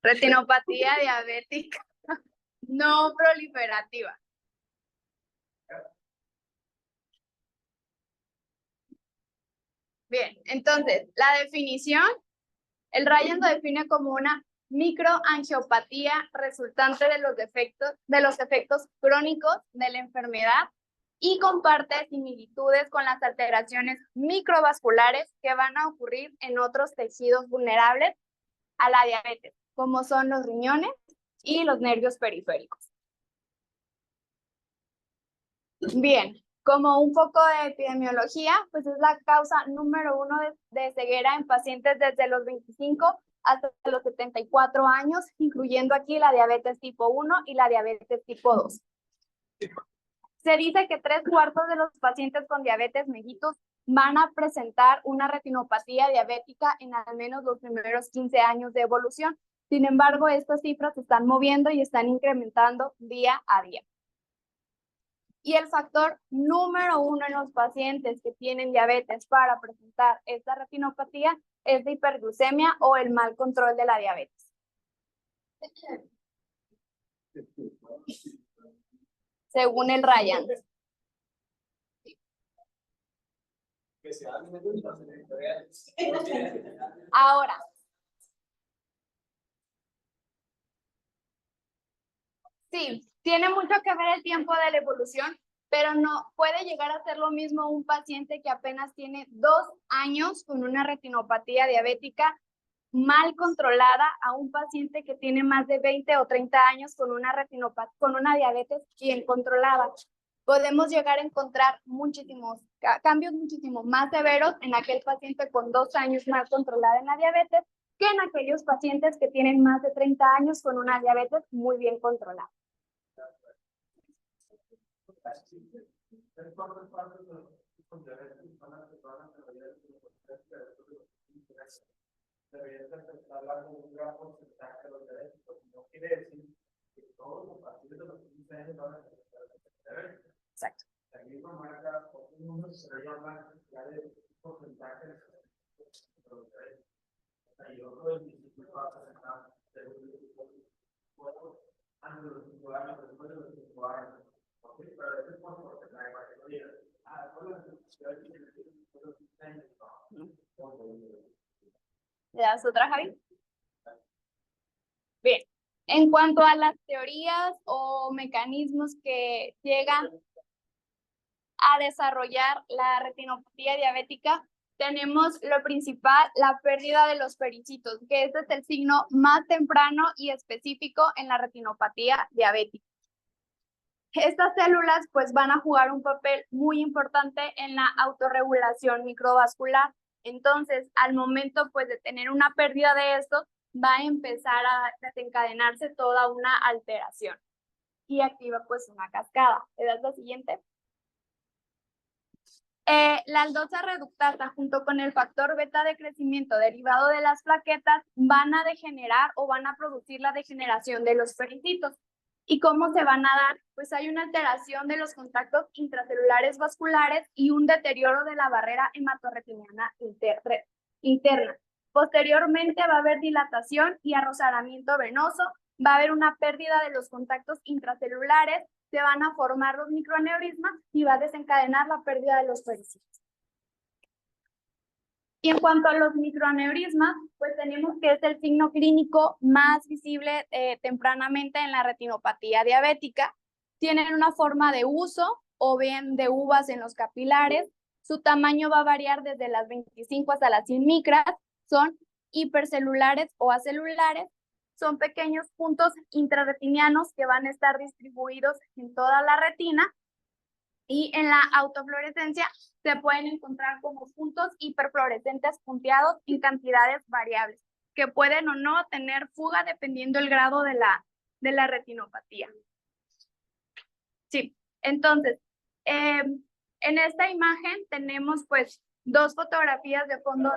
Retinopatía diabética no proliferativa. Bien, entonces, la definición, el Ryan lo define como una microangiopatía resultante de los efectos crónicos de la enfermedad y comparte similitudes con las alteraciones microvasculares que van a ocurrir en otros tejidos vulnerables a la diabetes, como son los riñones y los nervios periféricos. Bien, como un poco de epidemiología, pues es la causa número 1 de ceguera en pacientes desde los 25 hasta los 74 años, incluyendo aquí la diabetes tipo 1 y la diabetes tipo 2. Se dice que 3/4 de los pacientes con diabetes mellitus van a presentar una retinopatía diabética en al menos los primeros 15 años de evolución. Sin embargo, estas cifras se están moviendo y están incrementando día a día. Y el factor número 1 en los pacientes que tienen diabetes para presentar esta retinopatía es la hiperglucemia o el mal control de la diabetes. Según el Ryan. Ahora, sí, tiene mucho que ver el tiempo de la evolución, pero no puede llegar a ser lo mismo un paciente que apenas tiene 2 años con una retinopatía diabética mal controlada a un paciente que tiene más de 20 o 30 años con una diabetes bien controlada. Podemos llegar a encontrar cambios muchísimo más severos en aquel paciente con 2 años mal controlada en la diabetes que en aquellos pacientes que tienen más de 30 años con una diabetes muy bien controlada. Deberías empezar hablando de un gran porcentaje de los derechos, porque no quiere decir que todos los partidos de los 15 años van a empezar a derechos. Exacto. De la misma manera, por un número se debe hablar ya de porcentaje de los derechos. Y otro del instituto va a presentar antes de los 5 años, después de los 5 años. Pero ese es por porcentaje, para que no digan, después de los 15 años, ¿Le das otra, Javi? Bien, en cuanto a las teorías o mecanismos que llegan a desarrollar la retinopatía diabética, tenemos lo principal, la pérdida de los pericitos, que este es el signo más temprano y específico en la retinopatía diabética. Estas células pues van a jugar un papel muy importante en la autorregulación microvascular. Entonces, al momento pues de tener una pérdida de esto, va a empezar a desencadenarse toda una alteración y activa pues una cascada. ¿Le das la siguiente? La aldosa reductasa junto con el factor beta de crecimiento derivado de las plaquetas van a degenerar o van a producir la degeneración de los pericitos. ¿Y cómo se van a dar? Pues hay una alteración de los contactos intracelulares vasculares y un deterioro de la barrera hematorretiniana interna. Posteriormente va a haber dilatación y arrozamiento venoso, va a haber una pérdida de los contactos intracelulares, se van a formar los microaneurismas y va a desencadenar la pérdida de los pericitos. Y en cuanto a los microaneurismas, pues tenemos que es el signo clínico más visible tempranamente en la retinopatía diabética. Tienen una forma de uso o bien de uvas en los capilares. Su tamaño va a variar desde las 25 hasta las 100 micras. Son hipercelulares o acelulares. Son pequeños puntos intrarretinianos que van a estar distribuidos en toda la retina. Y en la autofluorescencia se pueden encontrar como puntos hiperfluorescentes punteados en cantidades variables, que pueden o no tener fuga dependiendo el grado de la retinopatía. Sí, entonces, en esta imagen tenemos pues 2 fotografías de fondo.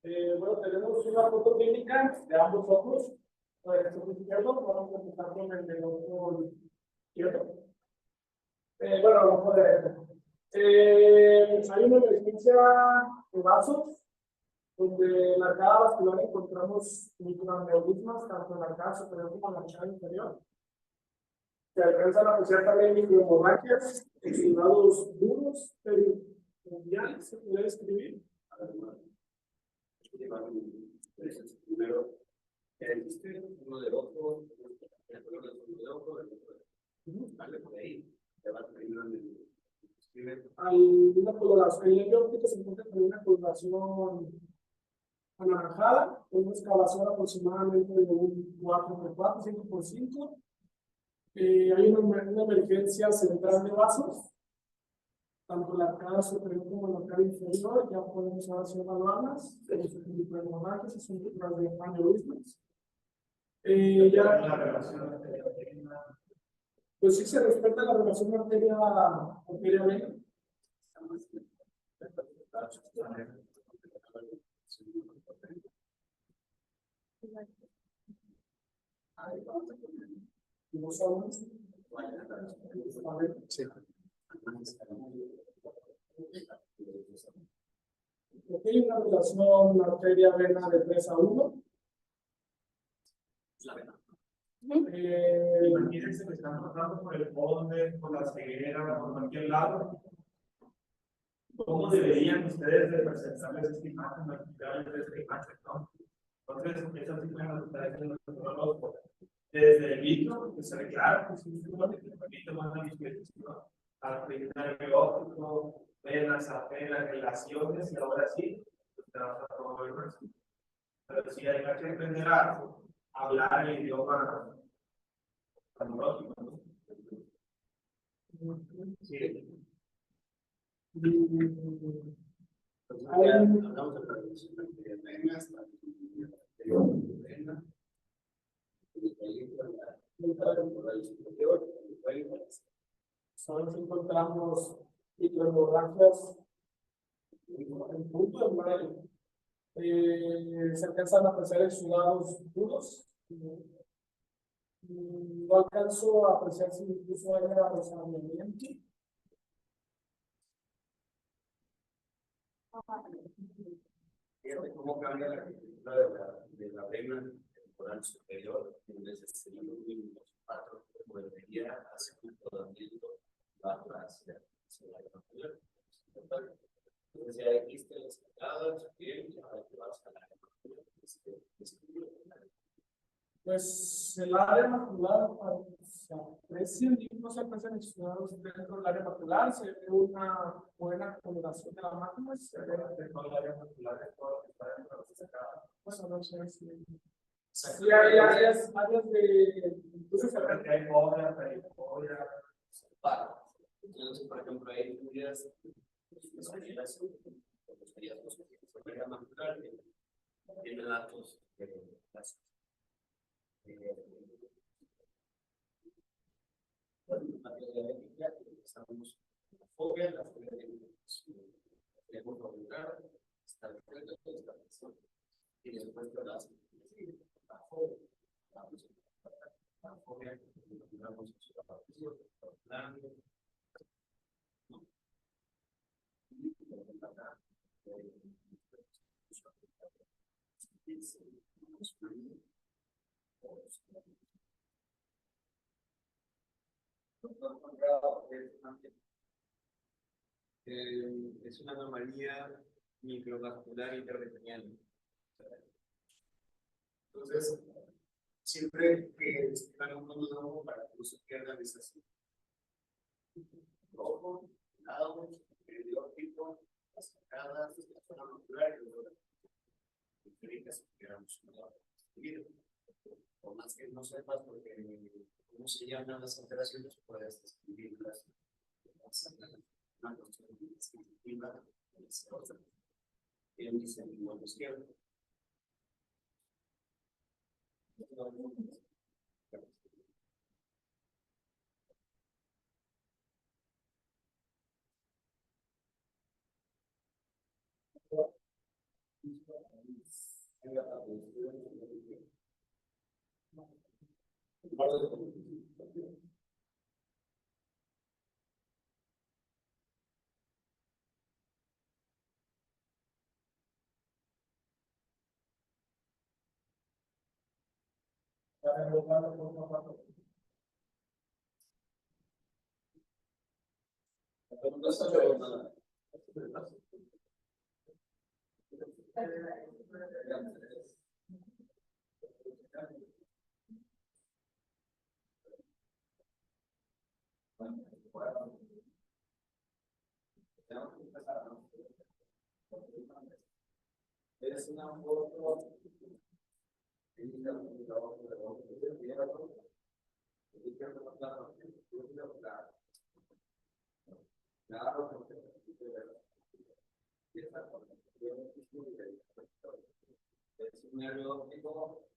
Bueno, tenemos una foto clínica de ambos ojos. Este es izquierdo, vamos a empezar con el del ojo izquierdo. Bueno, el ojo derecho. Hay una emergencia de vasos, donde en la arcada vascular encontramos microaneurismas, tanto en la arcada superior como en la arcada inferior. Se alcanzan a apreciar también microhemorragias, exudados duros, perimundiales, se puede describir. Primero, existe uno del ojo, el color del ojo, vale, por ahí, te va a tener Hay una coloración, el nervio óptico se encuentra con una coloración anaranjada, con una excavación aproximadamente de un 4x4, 5x5. Hay una emergencia central de vasos, tanto en la arcada superior como en la arcada inferior, ya podemos ahora hacer evaluarlas, son microhemorragias y son microaneurismas. Pues sí se respeta la relación arteria-vena. ¿No sabemos? Sí. Hay una relación arteria-vena de 3:1. Imagínense que están pasando por el ponte, por la ceguera, por cualquier lado. ¿Cómo deberían ustedes representarles esta imagen, explicarles esta imagen, no? Entonces, esas imágenes están haciendo los neurólogos. Desde el vitro, que se ve claro, que el vitro manda mi disposición al nervio óptico, venas, apenas, relaciones, y ahora sí, pues trabaja todo el resto. Pero sí hay que aprender a hablar el idioma neurológico, ¿no? Sí. Hablamos de la relación entre venas, Solo encontramos microhemorragias en punto de muerte. Se alcanzan a apreciar exudados duros. No alcanzo a apreciar si incluso hay resabiamiento. Fíjate cómo cambia la estructura de la vena temporal superior, en ese segundo mínimo 4, volvería a hacer un rodamiento bajo hacia la vena superior. Entonces ya existen las entradas, bien, ya te vas a la Pues el área macular se aprecia, no se aprecian exudados dentro del área macular, se ve una buena coloración de la mácula, se ve dentro del área macular de todo lo que está dentro de esa cara. Bueno, no sé si. Sí, hay áreas de. Entonces, que hay obras, hay obras. Entonces, por ejemplo, hay teorías tiene datos de las estamos la fobia de lugar, está el reto de esta persona. Y después de la fobia, la fobia, digamos, la partición, es una anomalía microvascular intervenial. Entonces, siempre que están un nudo para que no se pierdan esas rojo, lado, medio óptico, las arcadas, la zona muscular y luego diferentes que éramos seguido. Por más que no sepas porque cómo se llaman las alteraciones, puedes describirlas. Una cuestión descriptiva en el sentido izquierdo. Es una foto. Es un nervio óptico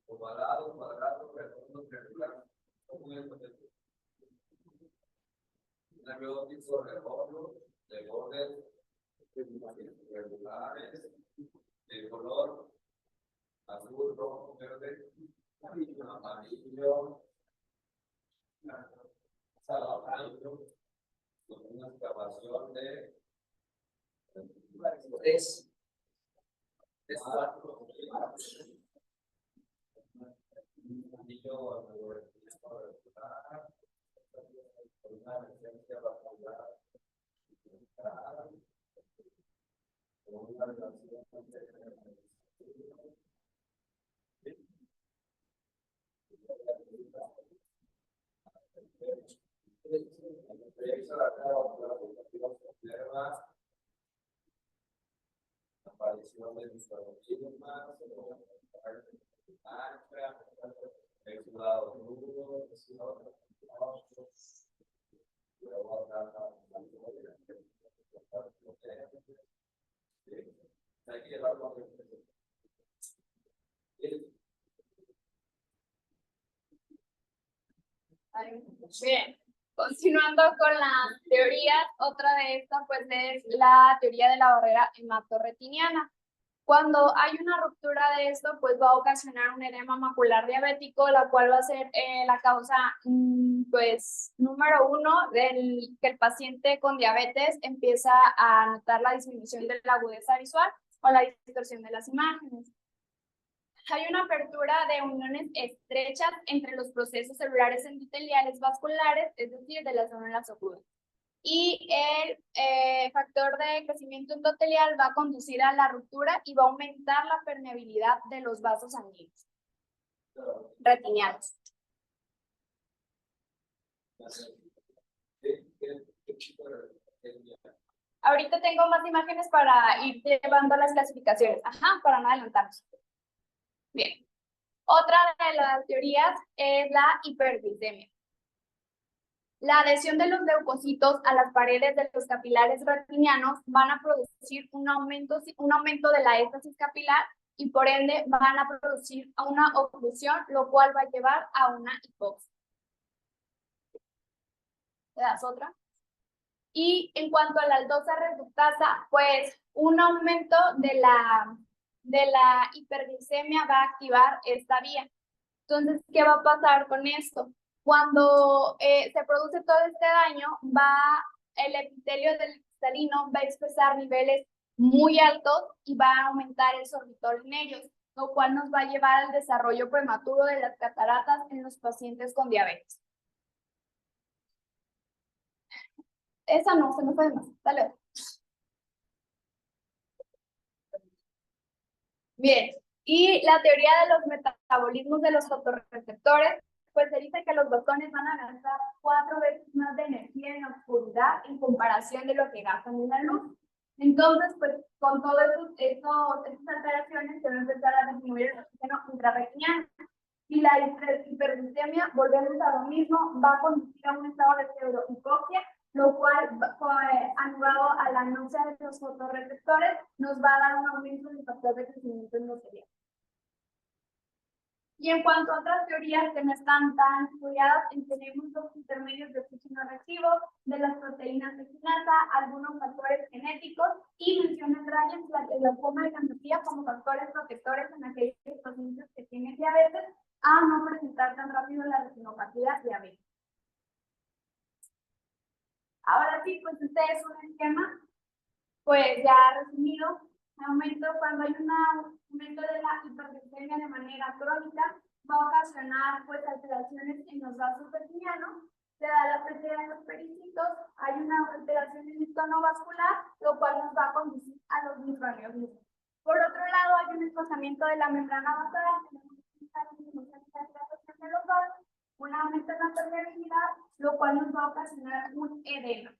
ovalado, cuadrado, redondo, triangular. Un nervio óptico redondo, de bordes regulares, de color azul, rojo, verde, amarillo, amarillo, con una excavación de 3, 4, un anillo alrededor de una emergencia vascular, con una relación aparición de microorganismos, exudado nudo, exudado Bien, continuando con las teorías, otra de estas pues es la teoría de la barrera hematorretiniana. Cuando hay una ruptura de esto, pues va a ocasionar un edema macular diabético, la cual va a ser la causa, pues, número uno del que el paciente con diabetes empieza a notar la disminución de la agudeza visual o la distorsión de las imágenes. Hay una apertura de uniones estrechas entre los procesos celulares endoteliales vasculares, es decir, de las células oculares. Y el factor de crecimiento endotelial va a conducir a la ruptura y va a aumentar la permeabilidad de los vasos sanguíneos retinianos. Ahorita tengo más imágenes para ir llevando las clasificaciones. Ajá, para no adelantarnos. Bien. Otra de las teorías es la hiperglicemia. La adhesión de los leucocitos a las paredes de los capilares retinianos van a producir un aumento de la éstasis capilar y por ende van a producir una oclusión, lo cual va a llevar a una hipoxia. ¿Te das otra? Y en cuanto a la aldosa reductasa, pues un aumento de la hiperglicemia va a activar esta vía. Entonces, ¿qué va a pasar con esto? Cuando se produce todo este daño, el epitelio del cristalino va a expresar niveles muy altos y va a aumentar el sorbitol en ellos, lo cual nos va a llevar al desarrollo prematuro de las cataratas en los pacientes con diabetes. Esa no, se me fue de más. Dale. Bien, y la teoría de los metabolismos de los fotorreceptores, pues se dice que los botones van a gastar 4 veces más de energía en la oscuridad en comparación de lo que gastan en la luz. Entonces, pues con todas estas alteraciones se va a empezar a disminuir el oxígeno intrarretiniano. Y la hiperglicemia, volvemos a lo mismo, va a conducir a un estado de pseudohipoxia, lo cual, anulado a la náusea de los fotorreceptores, nos va a dar un aumento del factor de crecimiento endotelial. Y en cuanto a otras teorías que no están tan estudiadas, tenemos los intermedios de función reactivo, de las proteínas de quinasa, algunos factores genéticos y menciona Ryan el glaucoma y la miopía como factores protectores en aquellos pacientes que tienen diabetes a no presentar tan rápido la retinopatía diabética. Ahora sí, pues este es un esquema, pues ya resumido. Cuando hay un aumento de la hiperglicemia de manera crónica, va a ocasionar pues alteraciones en los vasos retinianos, se da la pérdida de los pericitos, hay una alteración en el tono vascular, lo cual nos va a conducir a los microaneurismas. Por otro lado, hay un desplazamiento de la membrana basal, un aumento en la permeabilidad, lo cual nos va a ocasionar un edema.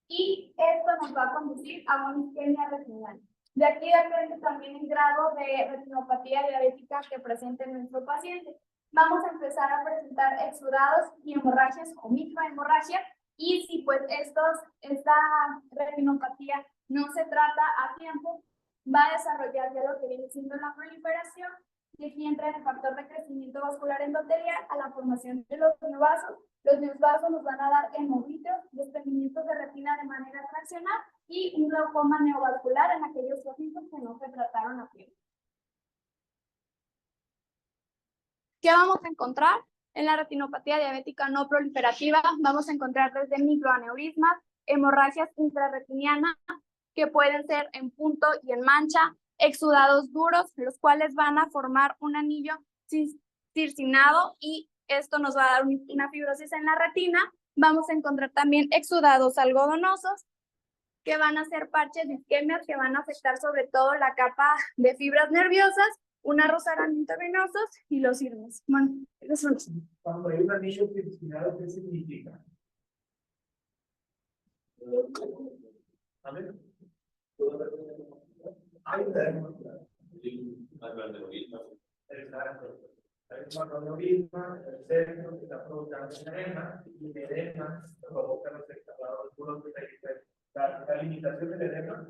Y esto nos va a conducir a una isquemia retinal. De aquí depende también el grado de retinopatía diabética que presente nuestro paciente. Vamos a empezar a presentar exudados y hemorragias o microhemorragias. Y si pues esta retinopatía no se trata a tiempo, va a desarrollar ya lo que viene siendo la proliferación. Y aquí entra el factor de crecimiento vascular endotelial a la formación de los neovasos. Los neovasos nos van a dar hemorragias, desprendimientos de retina de manera fraccional y un glaucoma neovascular en aquellos pacientes que no se trataron a tiempo. ¿Qué vamos a encontrar? En la retinopatía diabética no proliferativa vamos a encontrar desde microaneurismas, hemorragias intrarretinianas que pueden ser en punto y en mancha, exudados duros, los cuales van a formar un anillo circinado y esto nos va a dar una fibrosis en la retina. Vamos a encontrar también exudados algodonosos, que van a ser parches de isquemias que van a afectar sobre todo la capa de fibras nerviosas, un arrozamiento venosos y los irmes. Bueno, esos son los... Cuando hay un anillo circinado, ¿qué significa? ¿Saben? Hay exacto. Hay un macroneurisma, el centro que está provocando edema, y el edema provoca los exhalados duros de la limitación del edema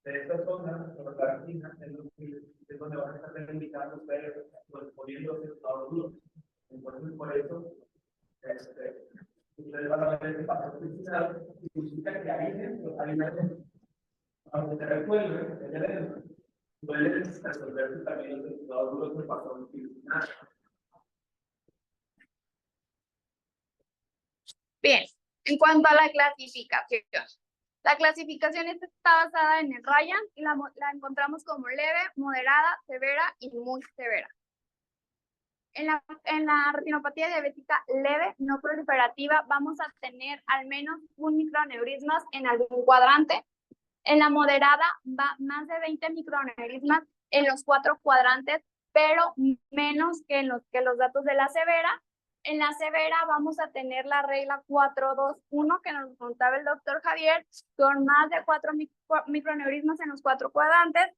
de esta zona, por la retina, es donde van a estar limitando ustedes, poniendo los exhalados duros. Entonces, por eso, ustedes van a ver este patrón circinal, y significa que ahí dentro hay una edema. Aunque se resuelve el edema, puede resolverse también los exhalados duros del patrón circinal. Bien, en cuanto a la clasificación está basada en el Ryan y la encontramos como leve, moderada, severa y muy severa. En la retinopatía diabética leve, no proliferativa, vamos a tener al menos un microaneurismas en algún cuadrante. En la moderada va más de 20 microaneurismas en los 4 cuadrantes, pero menos que los datos de la severa. En la severa vamos a tener la regla 4-2-1 que nos contaba el doctor Javier, con más de 4 microaneurismas en los 4 cuadrantes,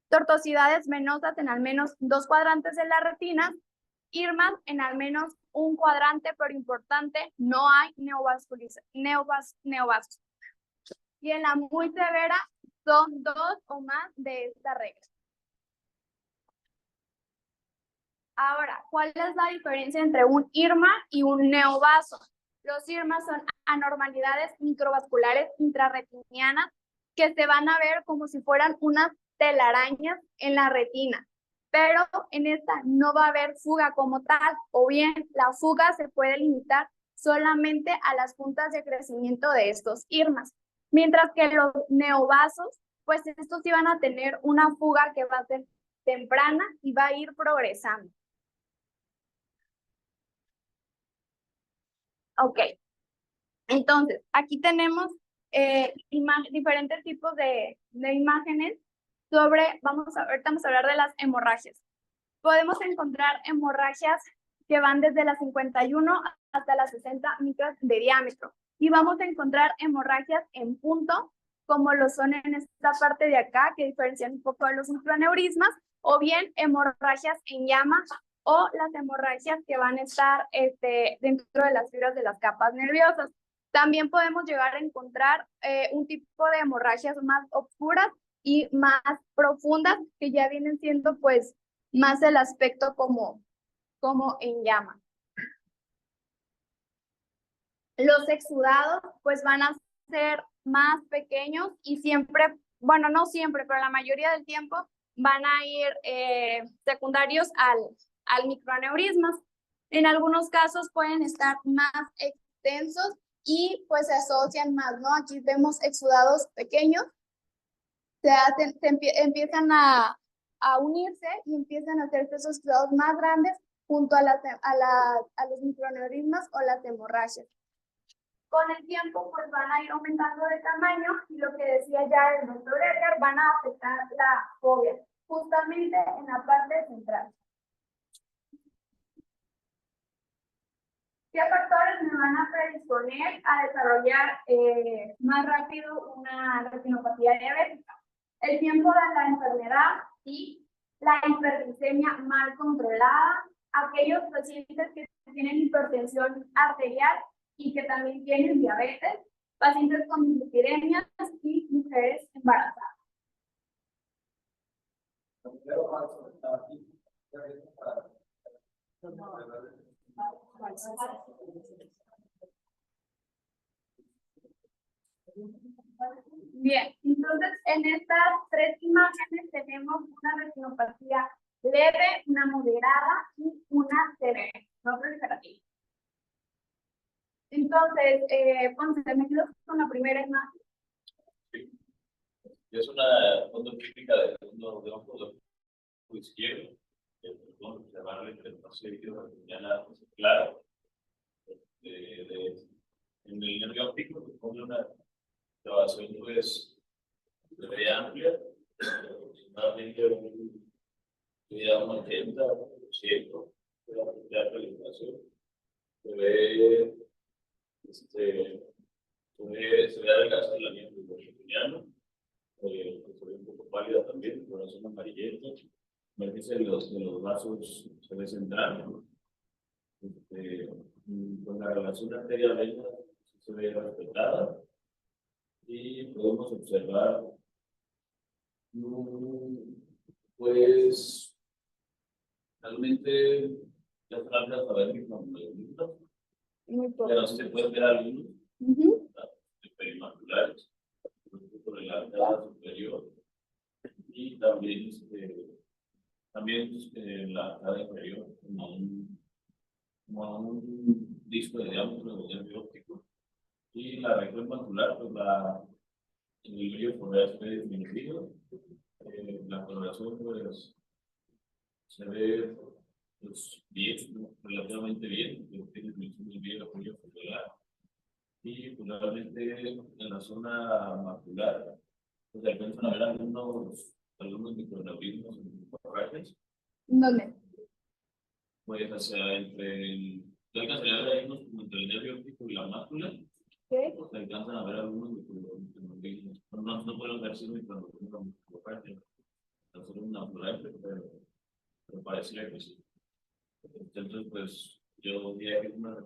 tortuosidades venosas en al menos 2 cuadrantes de la retina, irmas en al menos un cuadrante, pero importante, no hay neovasos. Y en la muy severa son 2 o más de esta regla. Ahora, ¿cuál es la diferencia entre un IRMA y un neovaso? Los IRMAs son anormalidades microvasculares intrarretinianas que se van a ver como si fueran unas telarañas en la retina, pero en esta no va a haber fuga como tal, o bien la fuga se puede limitar solamente a las puntas de crecimiento de estos IRMAs, mientras que los neovasos, pues estos sí van a tener una fuga que va a ser temprana y va a ir progresando. Ok, entonces aquí tenemos diferentes tipos de imágenes sobre, ahorita vamos a hablar de las hemorragias. Podemos encontrar hemorragias que van desde las 51 hasta las 60 micras de diámetro. Y vamos a encontrar hemorragias en punto, como lo son en esta parte de acá, que diferencian un poco de los microaneurismas, o bien hemorragias en llama, o las hemorragias que van a estar dentro de las fibras de las capas nerviosas. También podemos llegar a encontrar un tipo de hemorragias más oscuras y más profundas, que ya vienen siendo pues más el aspecto como como en llama. Los exudados pues van a ser más pequeños y siempre, bueno, no siempre, pero la mayoría del tiempo van a ir secundarios al microaneurismas. En algunos casos pueden estar más extensos y pues se asocian más, ¿no? Aquí vemos exudados pequeños, empiezan a unirse y empiezan a hacerse esos exudados más grandes junto a los microaneurismas o las hemorragias. Con el tiempo, pues van a ir aumentando de tamaño y lo que decía ya el doctor Edgar, van a afectar la fobia, justamente en la parte central. ¿Qué factores me van a predisponer a desarrollar más rápido una retinopatía diabética? El tiempo de la enfermedad y la hiperglicemia mal controlada, aquellos pacientes que tienen hipertensión arterial y que también tienen diabetes, pacientes con dislipidemias y mujeres embarazadas. Bien, entonces en estas tres imágenes tenemos una retinopatía leve, una moderada y una severa, no proliferativa. Entonces, Ponce, me quedo con la primera imagen. Sí. Es una foto típica de un ojo izquierdo. Llamarle que el espacio líquido retiniana claro. En el nervio óptico se pone una grabación pues de amplia, aproximadamente un 80% de la calificación. Se ve adelgazado la línea retiniana, se ve un poco pálida también, coloración amarillenta. Emergencia de los vasos se ve central. Con la relación arteria-vena se ve respetada y podemos observar pues realmente las franjas aberrantes, pero se pueden ver algunos perimaculares por el arcada superior y también en la arcada inferior como un disco de diámetro de nervio óptico. Y la región macular, pues el brillo foveal se ve disminuido, la coloración pues se ve pues, bien, relativamente bien, tiene muy bien el brillo foveal. Y pues realmente en la zona macular, pues alcanzan a ver algunos microaneurismas en hemorragias. ¿Dónde? Pues hacia entre alcanzan a ver algunos como entre el nervio óptico y la mácula. ¿Qué? Se alcanzan a ver algunos microaneurismas. No pueden verse microaneurismas en hacer una pluralidad, pero parecía que sí. Entonces, pues yo diría que es una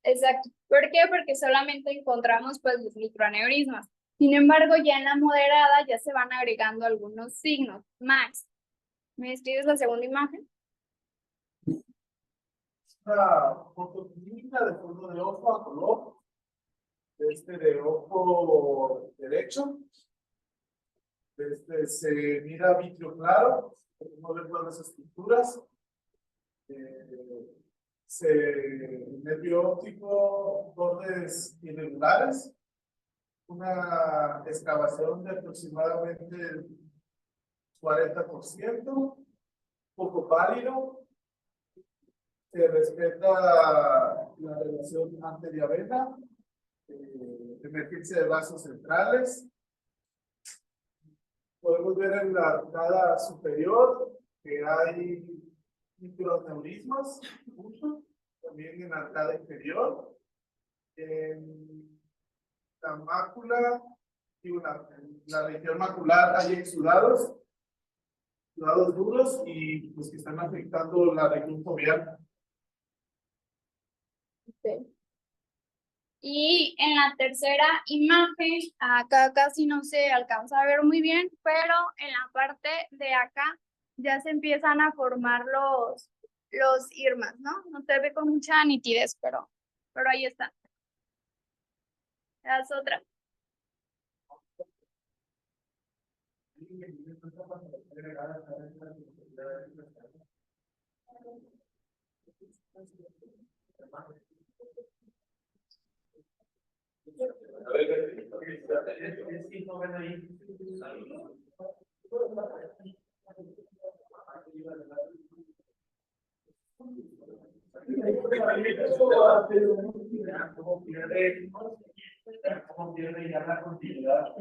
Exacto. ¿Por qué? Porque solamente encontramos pues los microaneurismas. Sin embargo, ya en la moderada ya se van agregando algunos signos. Max, ¿me describes la segunda imagen? Una foto clínica de fondo de ojo a color. De ojo derecho. Se mira vitrio claro. Podemos ver todas las estructuras. Nervio óptico, bordes irregulares. Una excavación de aproximadamente 40%, poco pálido. Se respeta la relación arteria-vena, emergencia de vasos centrales. Podemos ver en la arcada superior que hay microaneurismas, también en la arcada inferior. En la mácula y en la región macular hay exudados duros y pues que están afectando la región foveal. Sí. Y en la tercera imagen, acá casi no se alcanza a ver muy bien, pero en la parte de acá ya se empiezan a formar los irmas, ¿no? No se ve con mucha nitidez, pero ahí están. Las otras. Cómo pierde ya la continuidad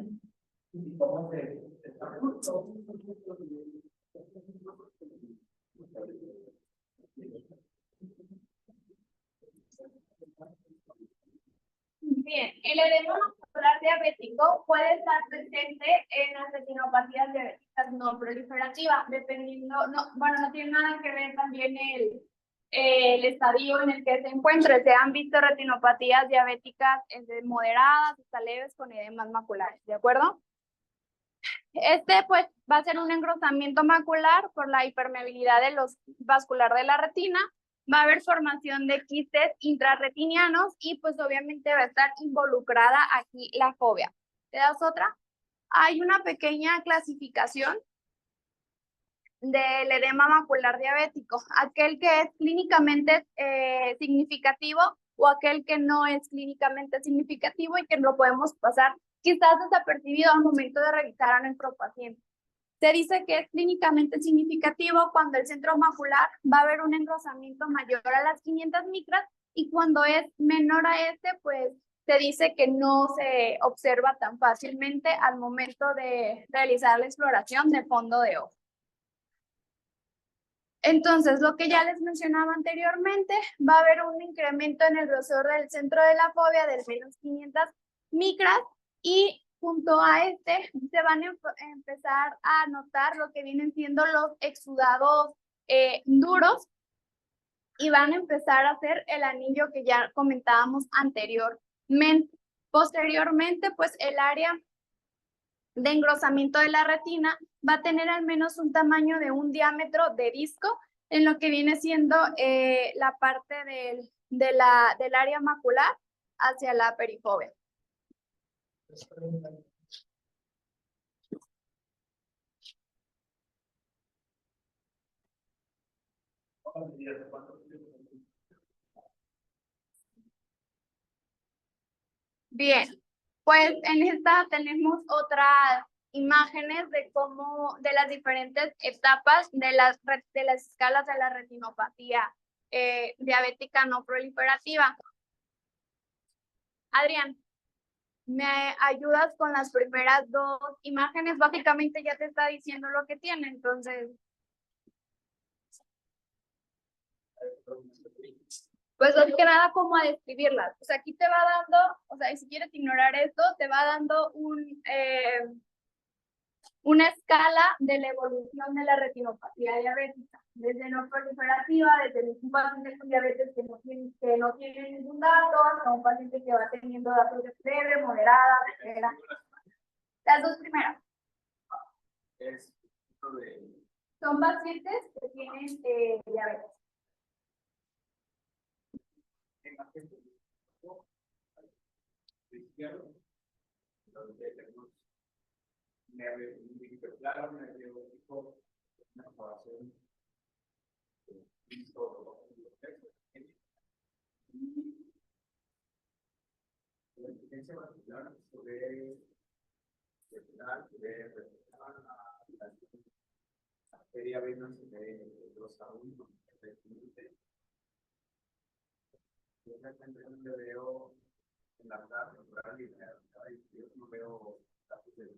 y cómo se Bien, el edema macular diabético puede estar presente en las retinopatías diabéticas no proliferativas, dependiendo, no tiene nada que ver también el estadio en el que se encuentre. Se han visto retinopatías diabéticas desde moderadas hasta leves con edemas maculares, ¿de acuerdo? Pues va a ser un engrosamiento macular por la hipermeabilidad vascular de la retina. Va a haber formación de quistes intrarretinianos y pues obviamente va a estar involucrada aquí la fovea. ¿Te das otra? Hay una pequeña clasificación del edema macular diabético, aquel que es clínicamente significativo o aquel que no es clínicamente significativo y que lo podemos pasar quizás desapercibido al momento de revisar a nuestro paciente. Se dice que es clínicamente significativo cuando el centro macular va a haber un engrosamiento mayor a las 500 micras y cuando es menor a este, pues se dice que no se observa tan fácilmente al momento de realizar la exploración de fondo de ojo. Entonces, lo que ya les mencionaba anteriormente, va a haber un incremento en el grosor del centro de la fovea de menos 500 micras y junto a este se van a empezar a notar lo que vienen siendo los exudados duros y van a empezar a hacer el anillo que ya comentábamos anteriormente. Posteriormente, pues el área de engrosamiento de la retina va a tener al menos un tamaño de un diámetro de disco en lo que viene siendo la parte del área macular hacia la perifovea. Bien, pues en esta tenemos otras imágenes de las diferentes etapas de las escalas de la retinopatía diabética no proliferativa. Adrián, ¿me ayudas con las primeras dos imágenes? Básicamente ya te está diciendo lo que tiene, entonces. Pues más que nada como a describirlas. O sea, aquí te va dando, o sea, y si quieres ignorar esto, te va dando una escala de la evolución de la retinopatía diabética. Desde no proliferativa, desde un paciente con diabetes que no tiene ningún dato, hasta un paciente que va teniendo datos de leve, moderada, severa. Las dos primeras. Son pacientes que tienen diabetes. veo en la verdad temporal y yo no veo datos de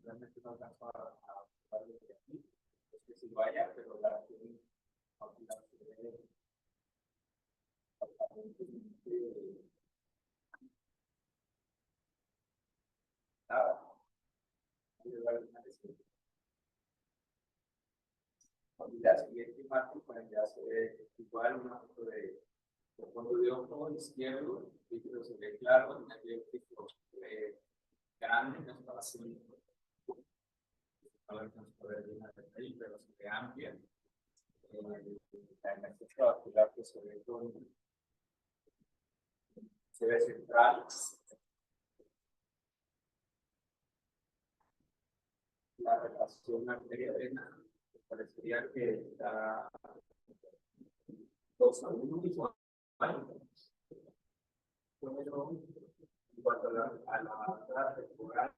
realmente no alcanzo a hablar de aquí, es que si vaya, pero la la siguiente imagen, pues ya se ve igual una foto de Cuando dio ojo izquierdo, líquido se ve claro, el nervio óptico se ve grande, no está así. No alcanzo a ver bien ahí, pero se ve amplia. La energía vascular que se ve todo, se ve central. La relación arteria-vena parecería que está 2-1 igual. Pero en cuanto a la temporal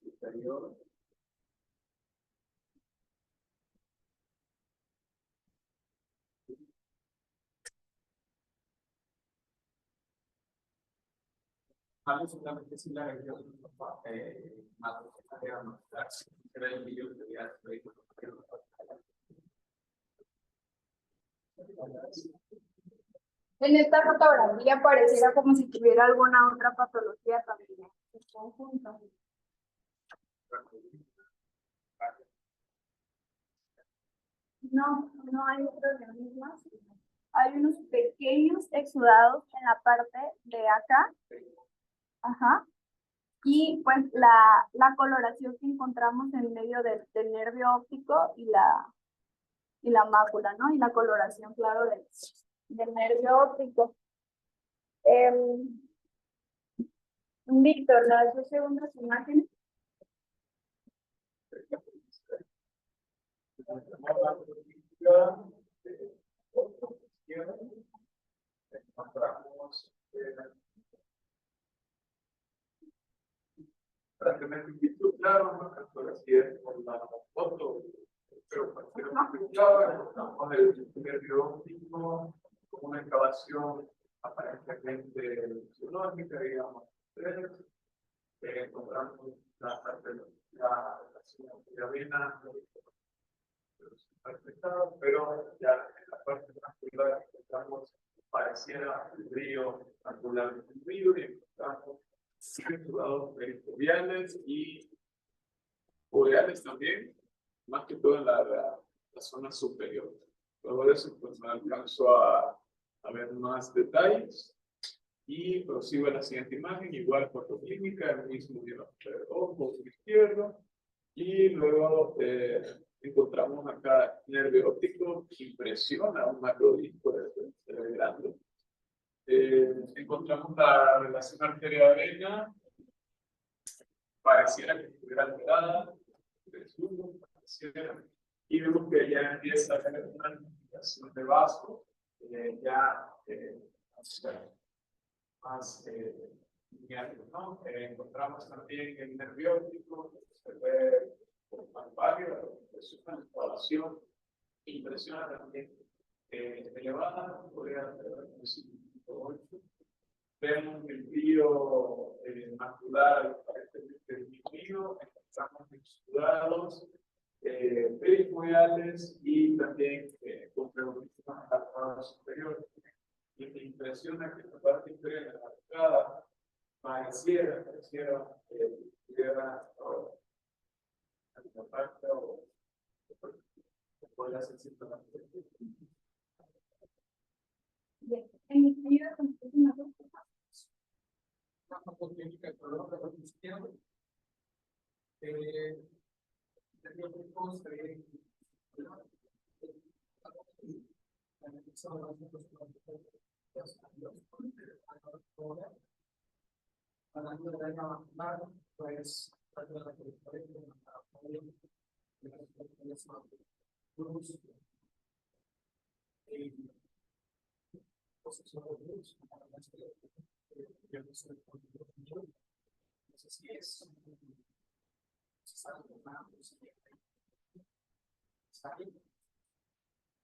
superior, vamos solamente si la región más era el millón de días. En esta fotografía pareciera como si tuviera alguna otra patología también en conjunto. No, no hay otros mismos. Hay unos pequeños exudados en la parte de acá. Ajá. Y pues la coloración que encontramos en medio del nervio óptico y la mácula, ¿no? Y la coloración, claro, del nervio óptico. Víctor, las 2 segundas imágenes. Prácticamente claro, una fotografía por la foto, pero prácticamente claro, con el nervio óptico, con una excavación aparentemente zoológica, digamos, encontramos la parte de la vena, pero ya en la parte vascular encontramos, pareciera el río angular del río, y encontramos exudados perifoviales y boreales también, más que todo en la zona superior. Todo eso pues me alcanzo a ver más detalles y prosigo a la siguiente imagen, igual fotoclínica, el mismo ojo izquierdo, y luego encontramos acá nervio óptico que impresiona un macrodisco grande. Encontramos la relación arteria-vena, pareciera que estuviera alterada, pareciera, y vemos que ya empieza a tener una indicación de vaso, ya más lineal, ¿no? Encontramos también el nervio óptico, se ve más válido, impresiona la instalación, impresiona también elevada, podría ser un 5.8. Vemos el brillo macular aparentemente disminuido, encontramos exudados perifoviales y también con predominancia a la parte superior. Y me impresiona que la parte inferior de la arcada pareciera la parte o podría ser simplemente. Bien, en mi medida con una Una fotoclínica del color de ojo izquierdo. Hablando de la vascular, pues,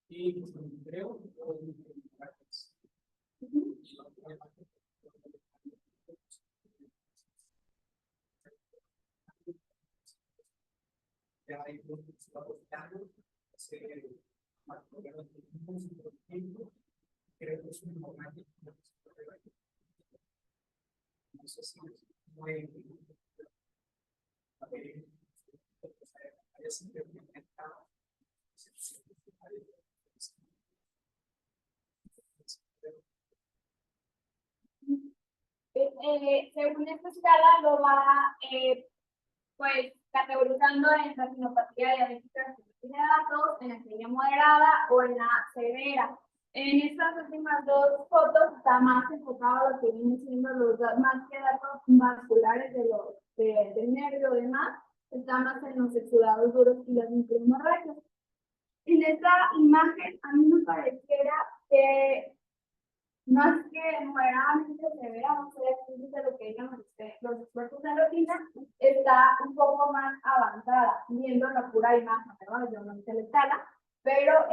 y creo ya hay un buscando creo que es un momento no sé si es muy según esta escala lo va pues categorizando en retinopatía diabética de datos, en la serie moderada o en la severa. En estas últimas dos fotos está más enfocado a lo que viene siendo más que datos vasculares del nervio y demás, está más en los exudados duros y las microhemorragias. En esta imagen a mí me pareciera que más que moderadamente severa, vamos a decir de lo que digan los expertos en retina, está un poco más avanzada, viendo la pura imagen, ¿verdad? Yo no hice la escala, pero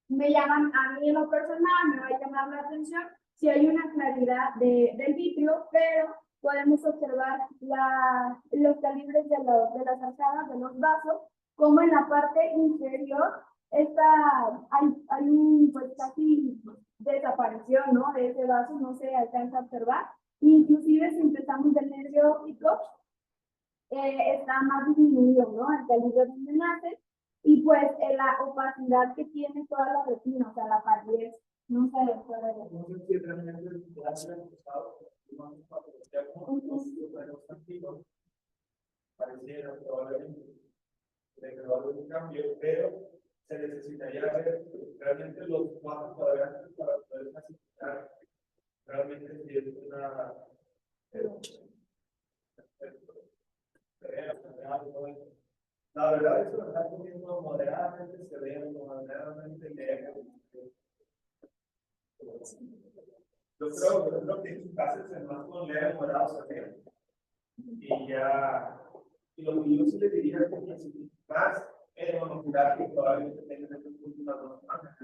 me llaman a mí en lo personal, me va a llamar la atención si hay una claridad del vitrio, pero podemos observar los calibres de las arcadas de los vasos, como en la parte inferior hay un pues casi desaparición, ¿no? De ese vaso, no se alcanza a observar. Inclusive si empezamos del nervio óptico, está más disminuido, ¿no? El calibre donde nace. Y pues la opacidad que tiene toda la retina, o sea, la palidez, no se le puede ver. No sé si realmente pareciera probablemente de que va a haber un cambio, pero se necesitaría ver realmente los cuatro cuadrantes para poder clasificar realmente si es una la verdad es que lo están poniendo moderadamente severo, moderadamente leve. Yo creo que en su caso es más con leve, moderado, severo. Y ya, y lo que yo sí le diría es que más monocular que probablemente tengan en las últimas 2 semanas.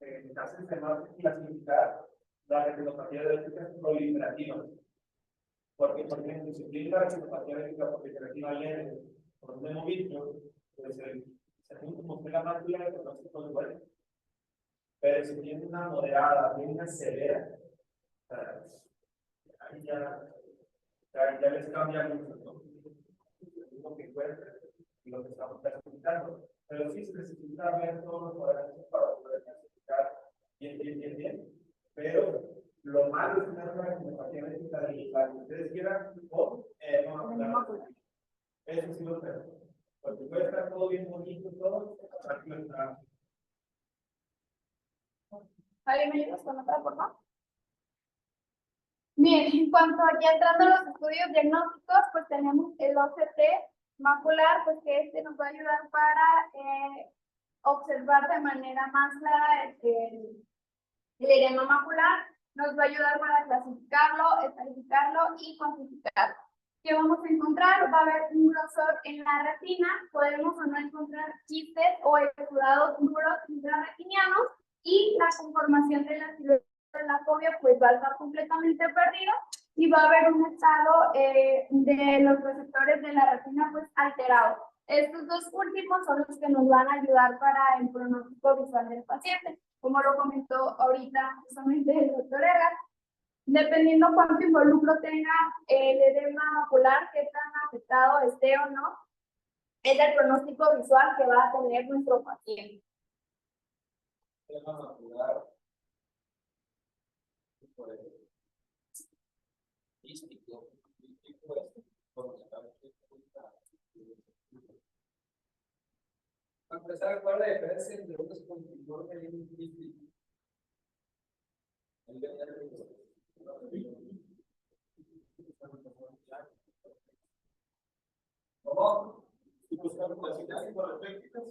En caso de más clasificar la retinopatía diabética proliferativa. Porque, por ejemplo, si tiene la retinopatía diabética proliferativa leve, por un hemovitrio, pues según como fue la mácula, el pronóstico es bueno. Pero si tiene una moderada, tiene una severa, ahí ya les cambia mucho, ¿no? Lo que encuentran y lo que estamos clasificando. Pero sí se necesita ver todos los cuadrantes para poder clasificar bien. Pero lo malo es tener una retinopatía diabética de la que ustedes quieran o no. Eso sí lo creo. Porque puede estar todo bien bonito, todo, aquí está. ¿Alguien me ayuda con otra, por favor? Bien, en cuanto aquí entrando a los estudios diagnósticos, pues tenemos el OCT macular, pues que nos va a ayudar para observar de manera más clara el edema macular, nos va a ayudar para clasificarlo, estadificarlo y cuantificarlo. ¿Qué vamos a encontrar? Va a haber un grosor en la retina, podemos o no encontrar quistes o exudados duros intrarretinianos y la conformación de la silueta de la fobia pues va a estar completamente perdido y va a haber un estado de los receptores de la retina pues alterado. Estos dos últimos son los que nos van a ayudar para el pronóstico visual del paciente, como lo comentó ahorita justamente el doctor Edgar. Dependiendo cuánto involucro tenga el edema macular, qué tan afectado esté o no, es el pronóstico visual que va a tener nuestro paciente. Edema macular, místico, para empezar, ¿cuál es la diferencia entre un escondido y un místico? ¿Cómo? Si buscamos clasificar psicológicas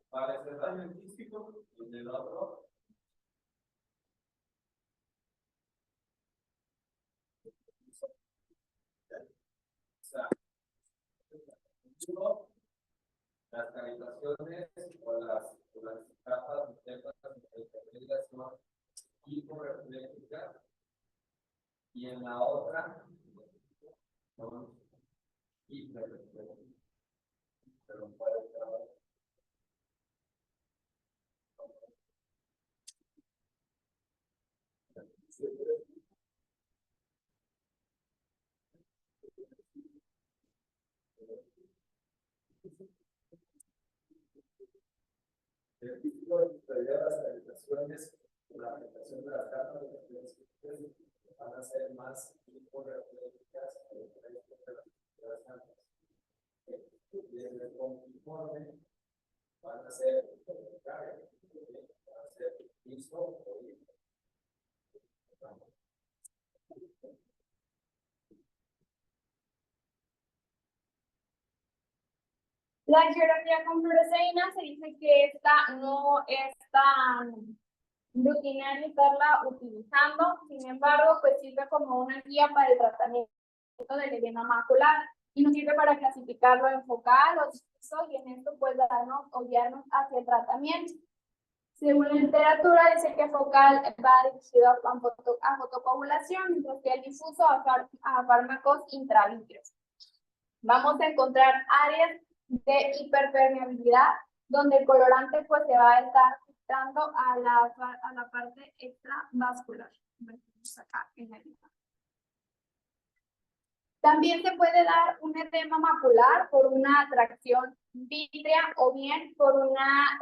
para ese daño artístico y en el otro. Las calibraciones o las capas internas de calibración hiporrefléctica y en la otra son hiperreflécticas. Pero puede trabajar. El título de las calificaciones, la aplicación de las capas de van a ser más hiporreolépticas que el resto de las antes. Desde el conforme van a ser listo o listo. La angiografía con fluoresceína se dice que esta no es tan rutinaria estarla utilizando, sin embargo, pues sirve como una guía para el tratamiento del edema macular y nos sirve para clasificarlo en focal o difuso y en esto pues darnos o guiarnos hacia el tratamiento. Según la literatura dice que focal va dirigido a fotocoagulación, mientras que el difuso a fármacos intravítreos. Vamos a encontrar áreas de hiperpermeabilidad donde el colorante pues se va a estar afectando a la parte extravascular. Acá en el... También se puede dar un edema macular por una atracción vítrea o bien por una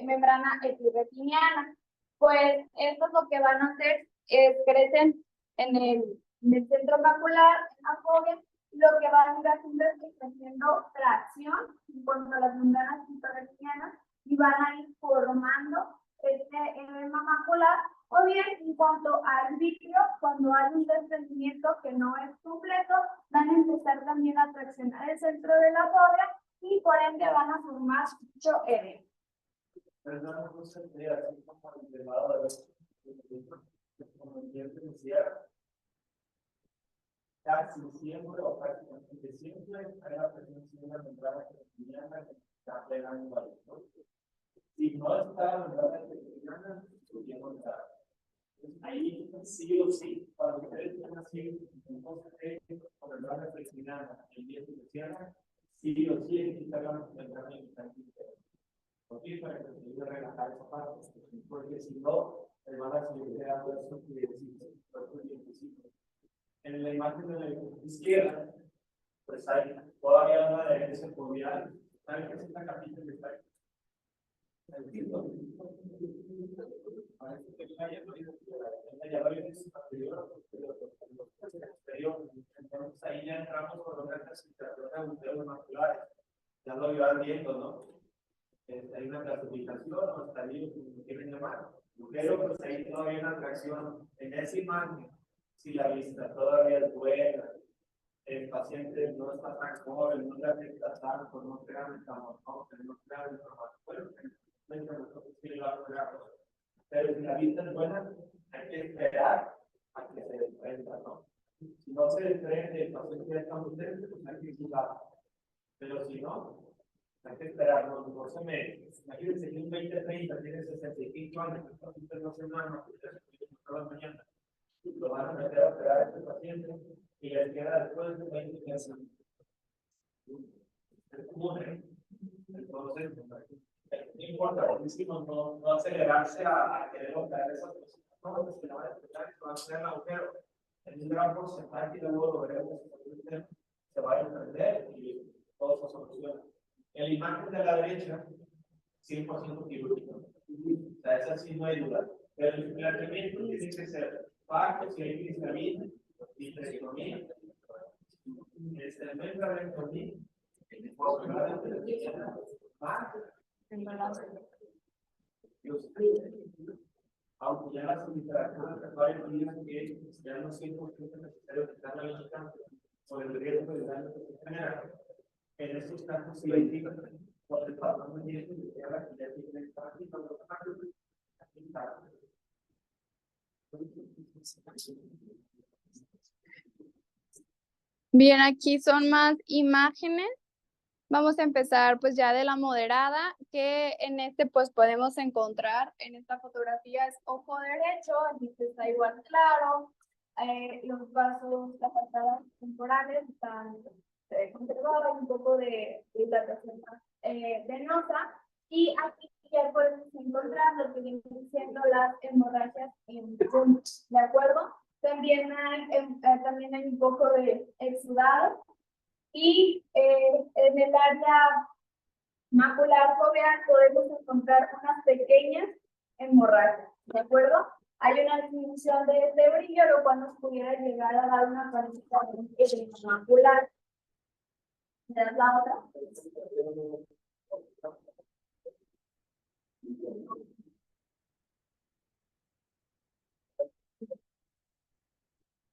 membrana epirretiniana. Pues esto es lo que van a hacer es crecen en el centro macular, en la fobia, lo que van a ir haciendo es creciendo tracción en cuanto a las membranas epirretinianas y van a ir formando este edema macular. O bien, en cuanto al vitrio, cuando hay un desprendimiento que no es completo, van a empezar también a traccionar el centro de la fobia y por ende van a formar mucho edema. Casi siempre o prácticamente siempre hay la presencia de una membrana epirretiniana que está pegando al otro. Si no está la membrana epirretiniana, no está. Ahí sí o sí, para ustedes tengan así, entonces, con membrana epirretiniana y epirretiniana, sí o sí hay que quitar la membrana epirretiniana. ¿Por qué? Para que se ayude a relajar esa parte, porque si no, el van a seguir creando estos dientecitos. En la imagen de la izquierda, pues hay todavía una adherencia foveal. ¿Saben qué es esta capita que está ahí? El quinto. Parece que ya lo viene superior, entonces ahí ya entramos con una clasificación de agujeros maculares. Ya lo iban viendo, ¿no? Hay una clasificación, o estadio, como quieren llamar. Pero pues ahí todavía hay una atracción. En esa imagen, si la vista todavía es buena, el paciente no está tan joven, no le afecta tanto, no crea metamorfosis, no crea información, pero si la vista es buena, hay que esperar a que se desprenda, ¿no? Si no se desprende, el paciente ya está muy dentro, pues hay que cuidarlo. Pero si no, hay que esperar, ¿no? Por eso imagínense que un 20-30 tiene 65 años, el paciente no se mueve, no se toda la mañana. Lo van a meter a operar a este paciente y les queda después de 20 meses. Es común, ¿eh? Entonces, no importa, no acelerarse a querer operar esas cosas. No, porque se le va a despejar y se va a hacer el agujero. En un gran porcentaje y luego lo veremos, se va a entender y todo se soluciona. En la imagen de la derecha, 100% quirúrgico. O sea, esa sí no hay duda. Pero el tratamiento tiene que ser pacto, si hay cristalina, vitrectomía, membranoectomía, aunque ya las interacciones actuales digan que ya no es 100% necesario que están analizando por el riesgo de daño que se genera. En estos casos se indica por el patrón de riesgo que ya la que tiene el tráfico de los actos, aquí está. Bien, aquí son más imágenes. Vamos a empezar pues ya de la moderada, que en pues podemos encontrar, en esta fotografía es ojo derecho, aquí está igual claro, los vasos, las pasadas temporales están conservados, un poco de hidratación venosa, y aquí ya podemos encontrar lo que vienen siendo las hemorragias en punto, ¿de acuerdo? También hay un poco de exudado. Y en el área macular foveal podemos encontrar unas pequeñas hemorragias, ¿de acuerdo? hay una disminución de este brillo, lo cual nos pudiera llegar a dar una calificación macular. ¿Me das la otra?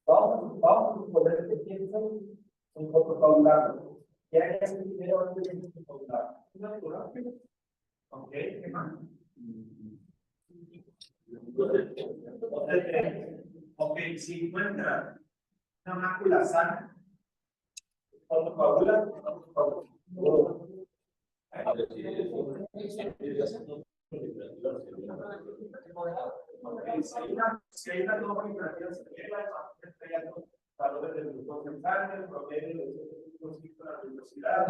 Vamos a poner que piensen un poco paular. Ya es el primero antes de paular. Ok, ¿qué más? Ok, si encuentra una mácula sana, autocoagula, si hay una toma operativa severa, valores de glucosa en sangre, promedio de la velocidad,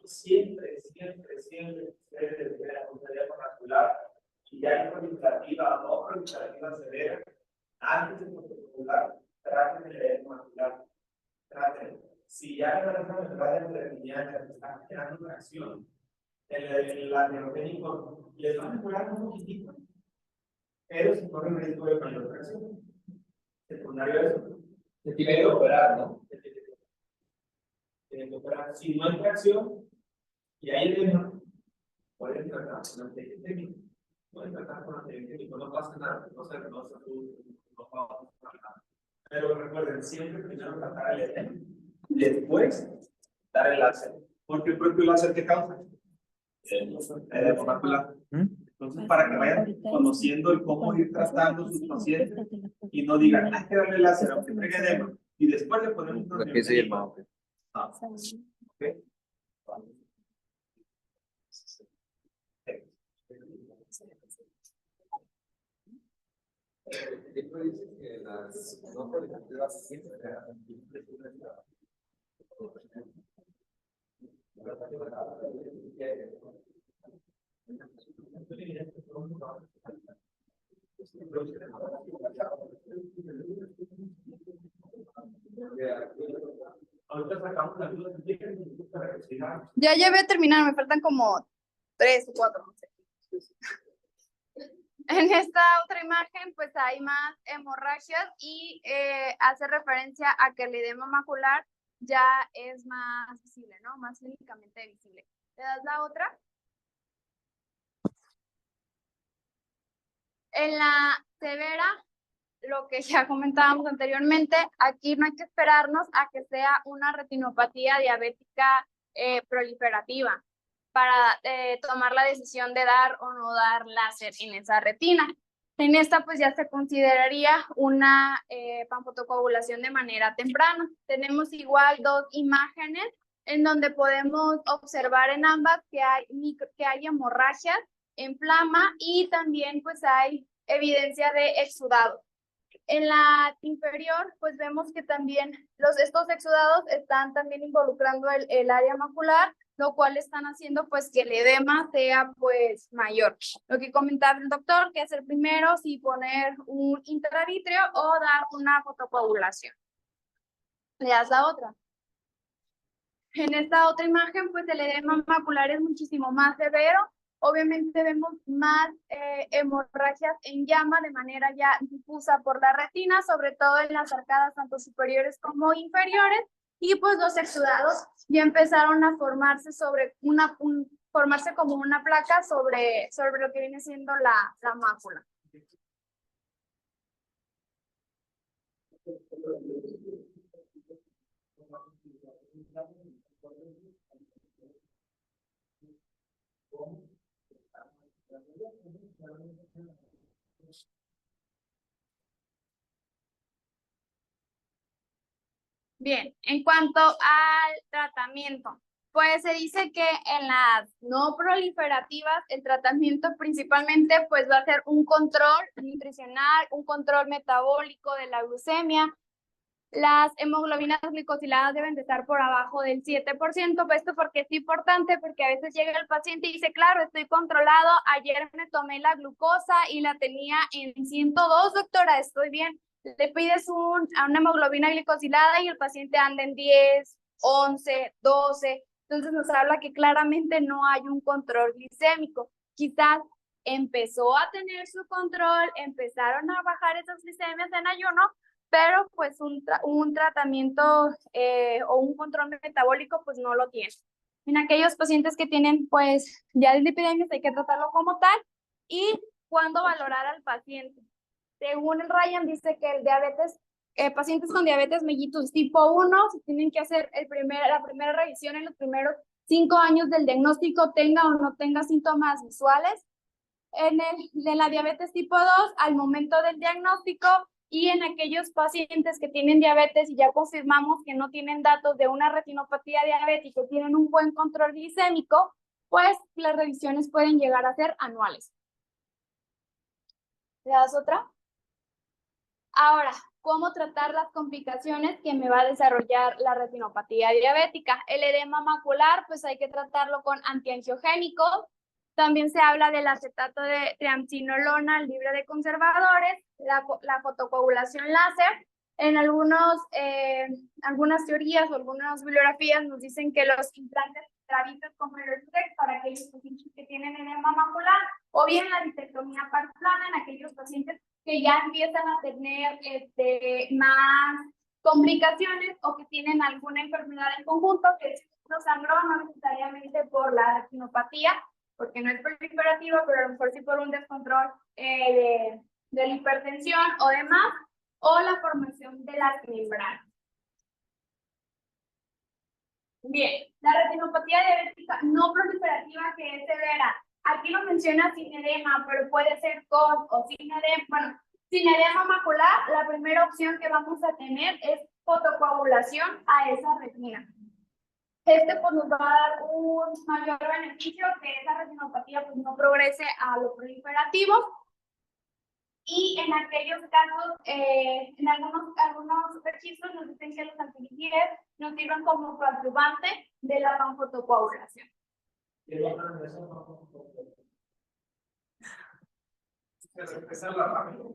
siempre debe de la puntería macular y ya hay proliferativa o no proliferativa severa, antes de popular, traten de leer macular. Traten. Si ya hay una enfermedad entretenida que está generando una acción, el neurogénico les va a mejorar un poquitito, pero si corre el riesgo de mayor tracción. Secundario a eso. Se tiene que operar, ¿no? Tiene que operar. Si no hay tracción y hay edema, pueden tratar con antihipertensivo. Pueden tratar con antihipertensivo, no pasa nada, no se reconoce no pasa nada. Pero recuerden, siempre primero tratar el edema, después dar el láser. Porque el propio láser, ¿qué causa? Edema macular. Entonces, para que vayan conociendo el cómo ir tratando sus pacientes y no digan, hay que darle láser aunque traiga edema y después le ponemos un antihipertensivo. ¿Ok? Que las no proliferativas siempre Ya voy a terminar, me faltan como 3 o 4. No sé. En esta otra imagen, pues hay más hemorragias y hace referencia a que el edema macular ya es más visible, ¿no? Más clínicamente visible. ¿Le das la otra? En la severa, lo que ya comentábamos anteriormente, aquí no hay que esperarnos a que sea una retinopatía diabética proliferativa para tomar la decisión de dar o no dar láser en esa retina. En esta pues ya se consideraría una panfotocoagulación de manera temprana. Tenemos igual 2 imágenes en donde podemos observar en ambas que hay hemorragias en flama y también pues hay evidencia de exudado. En la inferior, pues vemos que también estos exudados están también involucrando el área macular, lo cual están haciendo pues que el edema sea pues mayor. Lo que comentaba el doctor, que hacer primero si poner un intravítrea o dar una fotocoagulación. Le das la otra. En esta otra imagen, pues el edema macular es muchísimo más severo. Obviamente vemos más hemorragias en llama de manera ya difusa por la retina, sobre todo en las arcadas tanto superiores como inferiores, y pues los exudados ya empezaron a formarse formarse como una placa sobre lo que viene siendo la mácula. Bien, en cuanto al tratamiento, pues se dice que en las no proliferativas el tratamiento principalmente pues va a ser un control nutricional, un control metabólico de la glucemia. Las hemoglobinas glicosiladas deben de estar por abajo del 7%, esto porque es importante, porque a veces llega el paciente y dice, claro, estoy controlado, ayer me tomé la glucosa y la tenía en 102, doctora, estoy bien. Le pides a una hemoglobina glicosilada y el paciente anda en 10, 11, 12. Entonces nos habla que claramente no hay un control glicémico. Quizás empezó a tener su control, empezaron a bajar esas glicemias en ayuno, pero pues un tratamiento o un control metabólico pues no lo tiene. En aquellos pacientes que tienen pues ya dislipidemias hay que tratarlo como tal. ¿Y cuándo valorar al paciente? Según el Ryan dice que el diabetes, pacientes con diabetes mellitus tipo 1 se tienen que hacer la primera revisión en los primeros 5 años del diagnóstico, tenga o no tenga síntomas visuales. En la diabetes tipo 2 al momento del diagnóstico, y en aquellos pacientes que tienen diabetes y ya confirmamos que no tienen datos de una retinopatía diabética y tienen un buen control glicémico, pues las revisiones pueden llegar a ser anuales. ¿Le das otra? Ahora, ¿cómo tratar las complicaciones que me va a desarrollar la retinopatía diabética? El edema macular, pues hay que tratarlo con antiangiogénicos. También se habla del acetato de triamcinolona libre de conservadores, la fotocoagulación láser. En algunas teorías o algunas bibliografías nos dicen que los implantes intravítreos como el Reflex para aquellos pacientes que tienen edema macular, o bien la disectomía parplana en aquellos pacientes que ya empiezan a tener más complicaciones o que tienen alguna enfermedad en conjunto, que no sangró no necesariamente por la retinopatía, porque no es proliferativa, pero a lo mejor sí por un descontrol de la hipertensión o demás, o la formación de las membranas. Bien, la retinopatía diabética no proliferativa, que es severa. Aquí lo menciona sin edema, pero puede ser con o sin edema. Bueno, sin edema macular, la primera opción que vamos a tener es fotocoagulación a esa retina. Pues nos va a dar un mayor beneficio, que esa retinopatía pues no progrese a lo proliferativo. Y en aquellos casos, en algunos registros nos dicen que los antigliféridos nos sirven como coadyuvante de la panfotocoagulación. Esa es la página.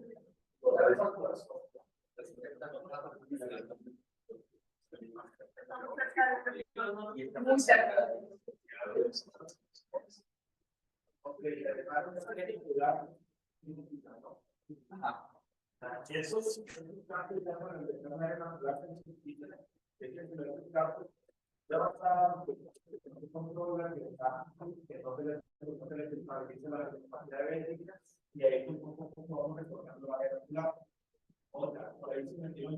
Muy cerca. Esos cambios ya para el ya va a estar controla que no se le paralice la diabética, y ahí un poco vamos retornando la velocidad. Otra, por ahí se metió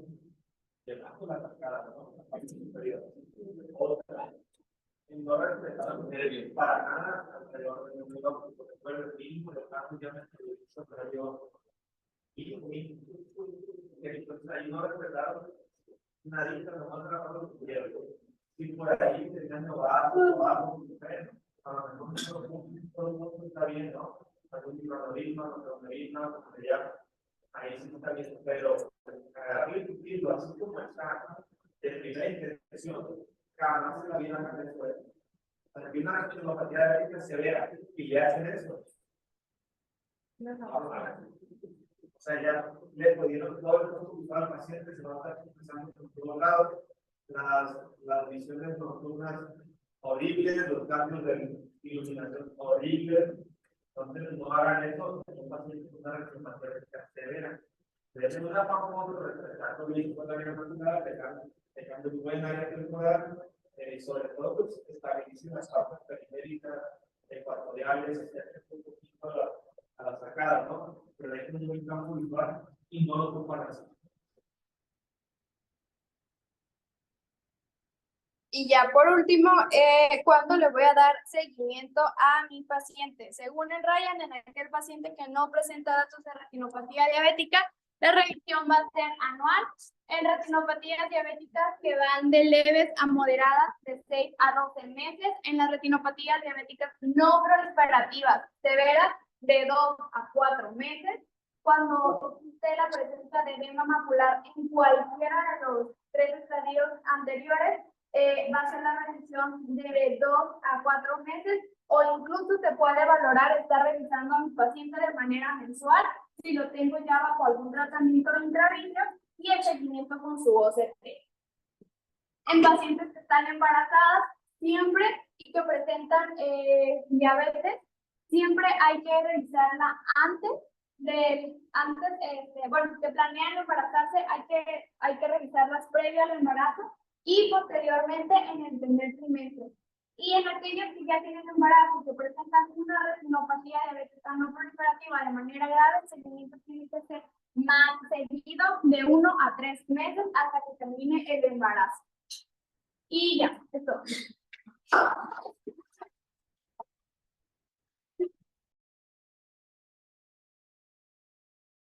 debajo la cascada, ¿no? La parte superior. Otra, no respetar para nada alrededor del mundo, porque fue el mismo de casos ya me hizo superior. Y entonces ahí no respetaron nadie, pero no trataron los cubiertos. Si por ahí tenían abajo, a lo mejor todo el mundo está bien, ¿no? Algún microorganismo, ahí sí está bien, pero agarrarle y cumplirlo así como está, de primera intención, jamás en la vida van a después. Aquí una retinopatía diabética severa y ya hacen eso. O sea, ya le pudieron todo el consultar al paciente, se va a estar empezando por todos lados, las visiones nocturnas horribles, los cambios de iluminación horribles. Entonces, no hagan eso, un paciente con una retinopatía severa. Desde una famosa, respetando bien con la vida natural, dejando un buen área temporal, sobre todo, pues, estabilicen las capas periféricas, ecuatoriales, un poquito a la sacada, ¿no? Pero hay un buen campo visual y no lo ocupan así. Y ya por último, ¿cuándo le voy a dar seguimiento a mi paciente? Según el Ryan, en aquel paciente que no presenta datos de retinopatía diabética, la revisión va a ser anual. En retinopatías diabéticas que van de leves a moderadas, de 6 a 12 meses. En las retinopatías diabéticas no proliferativas severas, de 2 a 4 meses. Cuando existe la presencia de edema macular en cualquiera de los 3 estadios anteriores, va a ser la revisión de 2 a 4 meses, o incluso se puede valorar estar revisando a mi paciente de manera mensual si lo tengo ya bajo algún tratamiento intravítreos, y el seguimiento con su OCT. En pacientes que están embarazadas, siempre y que presentan diabetes, siempre hay que revisarla antes de planean embarazarse, hay que revisarlas previo al embarazo y posteriormente en el primer trimestre. Y en aquellos que ya tienen embarazo y que presentan una retinopatía diabética no proliferativa de manera grave, el seguimiento tiene que ser más seguido de 1 a 3 meses hasta que termine el embarazo. Y ya, es todo.